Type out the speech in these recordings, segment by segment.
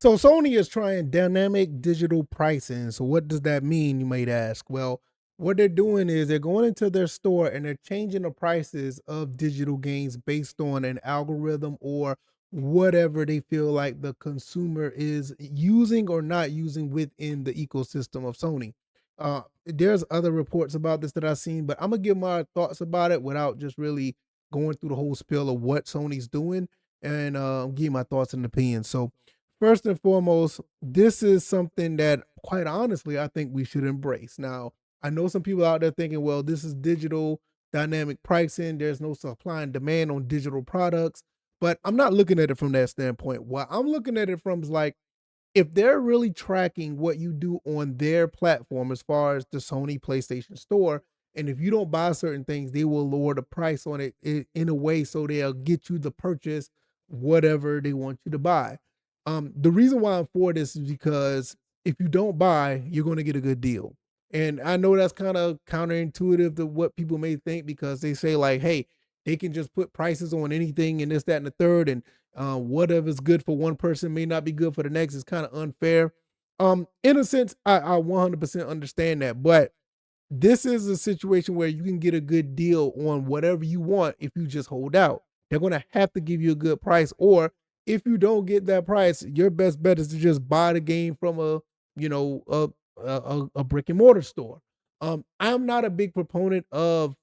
So Sony is trying dynamic digital pricing. So what does that mean, you might ask? Well, what they're doing is they're going into their store and they're changing the prices of digital games based on an algorithm or whatever they feel like the consumer is using or not using within the ecosystem of Sony. There's other reports about this that I've seen, but I'm gonna give my thoughts about it without just really going through the whole spiel of what Sony's doing and give my thoughts and opinions. So first and foremost, this is something that, quite honestly, I think we should embrace. Now, I know some people out there thinking, well, this is digital dynamic pricing. There's no supply and demand on digital products. But I'm not looking at it from that standpoint. What I'm looking at it from is like, if they're really tracking what you do on their platform as far as the Sony PlayStation Store, and if you don't buy certain things, they will lower the price on it in a way so they'll get you to purchase whatever they want you to buy. The reason why I'm for this is because if you don't buy, you're going to get a good deal. And I know that's kind of counterintuitive to what people may think because they say like, hey, they can just put prices on anything and this, that, and the third, and whatever's good for one person may not be good for the next. Is kind of unfair. In a sense, I 100% understand that, but this is a situation where you can get a good deal on whatever you want if you just hold out. They're going to have to give you a good price, or if you don't get that price, your best bet is to just buy the game from a you know a brick and mortar store. I'm not a big proponent of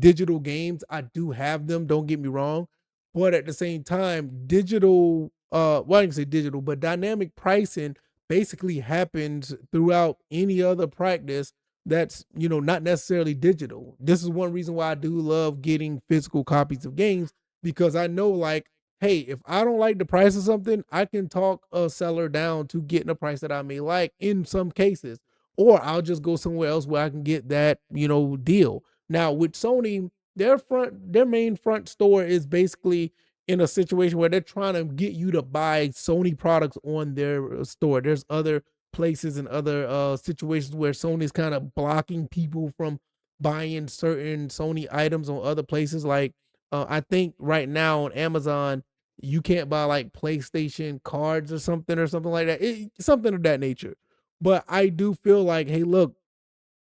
digital games. I do have them, don't get me wrong, but at the same time, digital well, I can say digital, but dynamic pricing basically happens throughout any other practice that's not necessarily digital. This is one reason why I do love getting physical copies of games, because I know like, hey, if I don't like the price of something, I can talk a seller down to getting a price that I may like in some cases, or I'll just go somewhere else where I can get that deal. Now with Sony, their main front store is basically in a situation where they're trying to get you to buy Sony products on their store. There's other places and other situations where Sony's kind of blocking people from buying certain Sony items on other places. Like I think right now on Amazon, you can't buy like PlayStation cards or something like that. Something of that nature. But I do feel like, hey, look,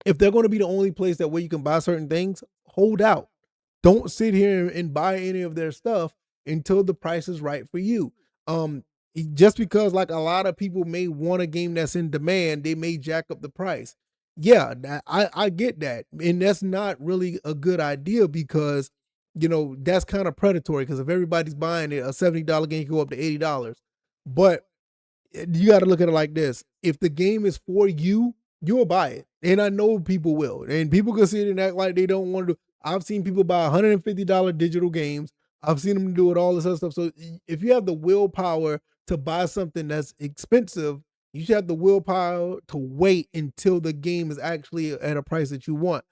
if they're going to be the only place that where you can buy certain things, hold out. Don't sit here and buy any of their stuff until the price is right for you. Um, just because like a lot of people may want a game that's in demand, they may jack up the price. Yeah, I get that, and that's not really a good idea because that's kind of predatory. Because if everybody's buying it, a $70 game can go up to $80. But you got to look at it like this: if the game is for you, you'll buy it, and I know people will. And people can sit and act like they don't want to. I've seen people buy $150 digital games. I've seen them do it, all this other stuff. So if you have the willpower to buy something that's expensive, you should have the willpower to wait until the game is actually at a price that you want.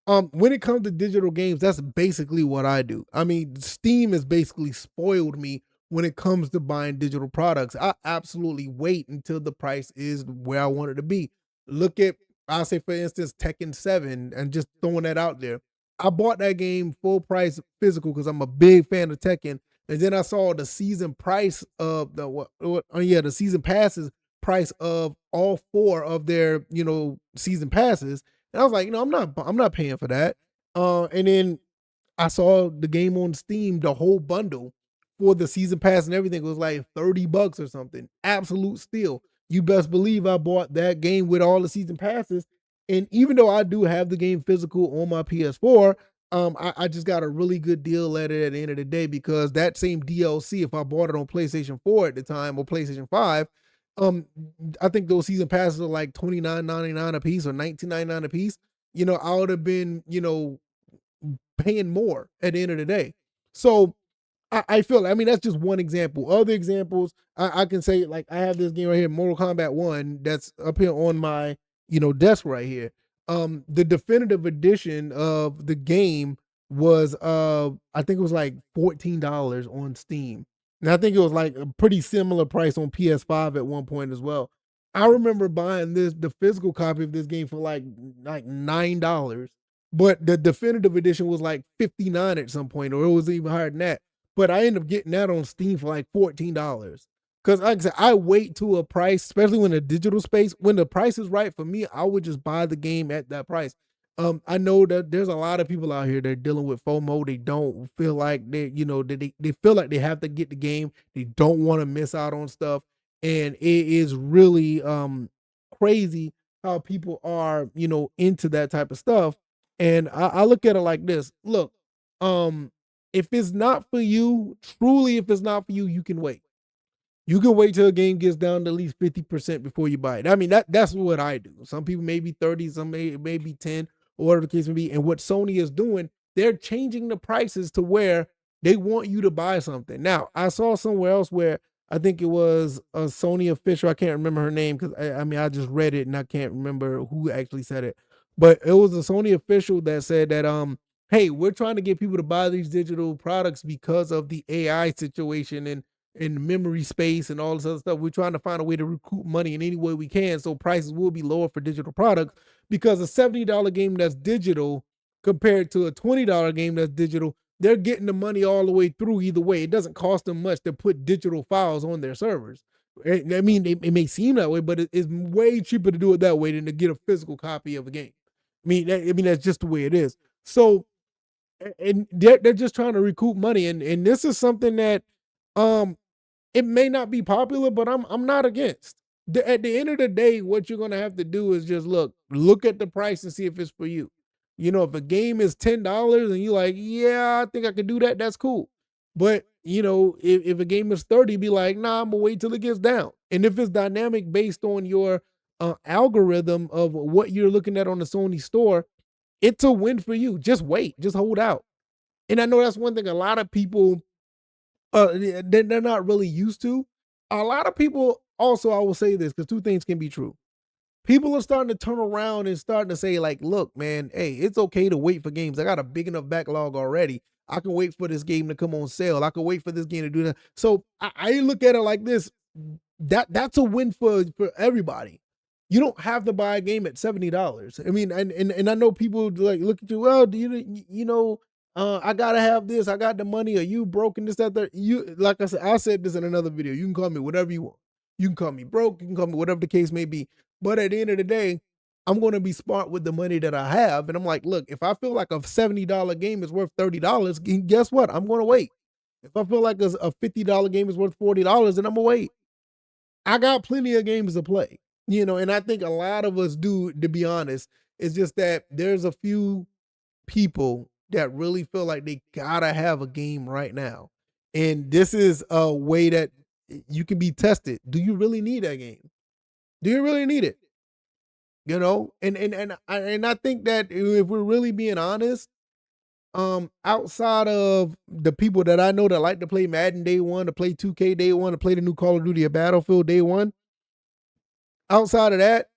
When it comes to digital games, that's basically what I do. I mean, Steam has basically spoiled me when it comes to buying digital products. I absolutely wait until the price is where I want it to be. Look at, I'll say for instance, Tekken 7, and just throwing that out there. I bought that game full price physical because I'm a big fan of Tekken. And then I saw the season price of the season passes price of all four of their, season passes. And I was like, I'm not paying for that. And then I saw the game on Steam, the whole bundle for the season pass and everything was like $30 or something. Absolute steal. You best believe I bought that game with all the season passes. And even though I do have the game physical on my PS4, I just got a really good deal at it at the end of the day, because that same DLC, if I bought it on PlayStation 4 at the time or PlayStation 5, um, I think those season passes are like $29.99 a piece or $19.99 a piece. I would have been, paying more at the end of the day. So I feel, I mean, that's just one example. Other examples, I can say, like, I have this game right here, Mortal Kombat 1, that's up here on my, desk right here. The definitive edition of the game was, I think it was like $14 on Steam. And I think it was like a pretty similar price on PS5 at one point as well. I remember buying the physical copy of this game for like $9, but the definitive edition was like 59 at some point, or it was even higher than that. But I ended up getting that on Steam for like $14. Because like I said, I wait to a price, especially when the digital space, when the price is right for me, I would just buy the game at that price. I know that there's a lot of people out here that are dealing with FOMO. They don't feel like they feel like they have to get the game. They don't want to miss out on stuff. And it is really crazy how people are, into that type of stuff. And I look at it like this. Look, if it's not for you, truly, if it's not for you, you can wait. You can wait till a game gets down to at least 50% before you buy it. I mean, that's what I do. Some people may be 30, some may be 10, or whatever the case may be. And what Sony is doing, they're changing the prices to where they want you to buy something. Now, I saw somewhere else where I think it was a Sony official. I can't remember her name because I mean I just read it and I can't remember who actually said it. But it was a Sony official that said that hey, we're trying to get people to buy these digital products because of the AI situation and in memory space and all this other stuff. We're trying to find a way to recoup money in any way we can. So prices will be lower for digital products because a $70 game that's digital compared to a $20 game that's digital, they're getting the money all the way through either way. It doesn't cost them much to put digital files on their servers. I mean, it may seem that way, but it's way cheaper to do it that way than to get a physical copy of a game. I mean, that's just the way it is. So, and they're just trying to recoup money, and this is something that um it may not be popular, but I'm not against. At the end of the day, what you're gonna have to do is just look at the price and see if it's for you. If a game is $10 and you're like, yeah, I think I could do that, that's cool. But if a game is 30, be like, nah, I'm gonna wait till it gets down. And if it's dynamic based on your algorithm of what you're looking at on the Sony store, it's a win for you. Just wait, just hold out. And I know that's one thing a lot of people they're not really used to. A lot of people also, I will say this because two things can be true. People are starting to turn around and starting to say, like, look, man, hey, it's okay to wait for games. I got a big enough backlog already. I can wait for this game to come on sale. I can wait for this game to do that. So I look at it like this. That's a win for everybody. You don't have to buy a game at $70. I mean, and I know people like look at you, well, do I gotta have this, I got the money, are you broken? This, that, that. You like I said this in another video. You can call me whatever you want. You can call me broke, you can call me whatever the case may be. But at the end of the day, I'm gonna be smart with the money that I have. And I'm like, look, if I feel like a $70 game is worth $30, guess what? I'm gonna wait. If I feel like a $50 game is worth $40, then I'm gonna wait. I got plenty of games to play, and I think a lot of us do, to be honest. It's just that there's a few people that really feel like they gotta have a game right now. And this is a way that you can be tested. Do you really need that game? Do you really need it? And I think that if we're really being honest, outside of the people that I know that like to play Madden day one, to play 2K day one, to play the new Call of Duty or Battlefield day one, outside of that,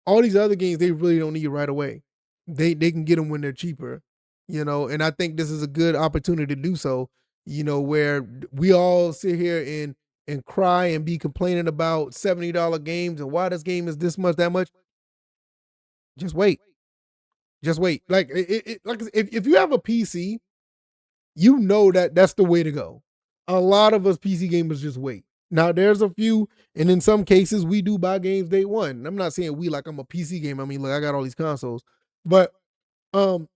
all these other games they really don't need right away. They can get them when they're cheaper, and I think this is a good opportunity to do so. Where we all sit here and cry and be complaining about $70 games and why this game is this much, that much. Just wait. Just wait. Like like if you have a PC, you know that that's the way to go. A lot of us PC gamers just wait. Now there's a few, and in some cases we do buy games day one. I'm not saying we like I'm a PC gamer. I mean, look, I got all these consoles, but um,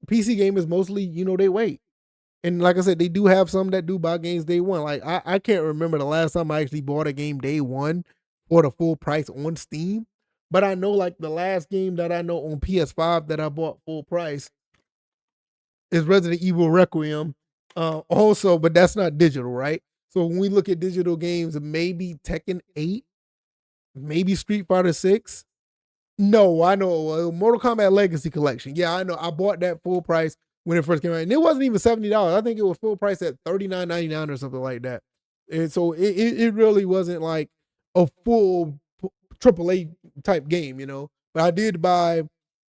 PC gamers mostly, they wait. And like I said, they do have some that do buy games day one. Like I can't remember the last time I actually bought a game day one for the full price on Steam. But I know like the last game that I know on PS5 that I bought full price is Resident Evil Requiem. Also, but that's not digital, right? So when we look at digital games, maybe Tekken 8, maybe Street Fighter 6. No, I know Mortal Kombat Legacy Collection. Yeah, I know. I bought that full price when it first came out, and it wasn't even $70. I think it was full price at $39.99 or something like that. And so it really wasn't like a full AAA type game. But I did buy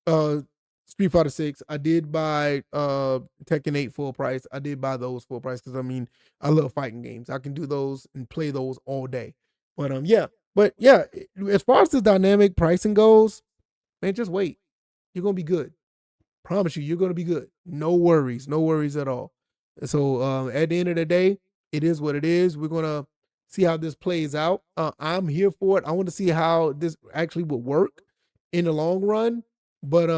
uh Street Fighter 6. I did buy Tekken 8 full price. I did buy those full price because I mean I love fighting games. I can do those and play those all day. But yeah. But yeah, as far as the dynamic pricing goes, man, just wait. You're gonna be good. Promise you, you're gonna be good. No worries, no worries at all. So at the end of the day, it is what it is. We're gonna see how this plays out. I'm here for it. I want to see how this actually would work in the long run. But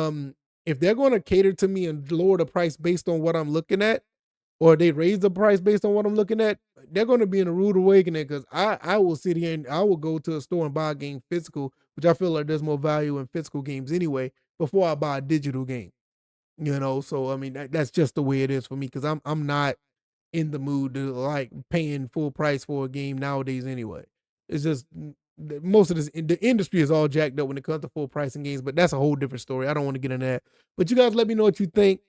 if they're going to cater to me and lower the price based on what I'm looking at, or they raise the price based on what I'm looking at, they're going to be in a rude awakening because I will sit here and I will go to a store and buy a game physical, which I feel like there's more value in physical games anyway, before I buy a digital game. So I mean that's just the way it is for me because I'm not in the mood to like paying full price for a game nowadays anyway. It's just most of the industry is all jacked up when it comes to full pricing games, but that's a whole different story. I don't want to get into that. But you guys let me know what you think.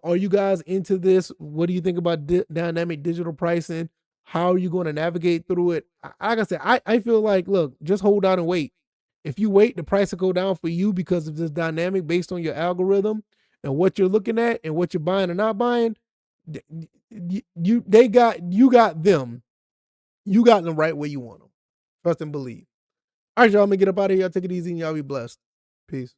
Are you guys into this? What do you think about dynamic digital pricing? How are you going to navigate through it? Like I said, I feel like, look, just hold out and wait. If you wait, the price will go down for you because of this dynamic based on your algorithm and what you're looking at and what you're buying and not buying. You got them. You got them right where you want them. Trust and believe. All right, y'all. I'm gonna get up out of here. Y'all take it easy and y'all be blessed. Peace.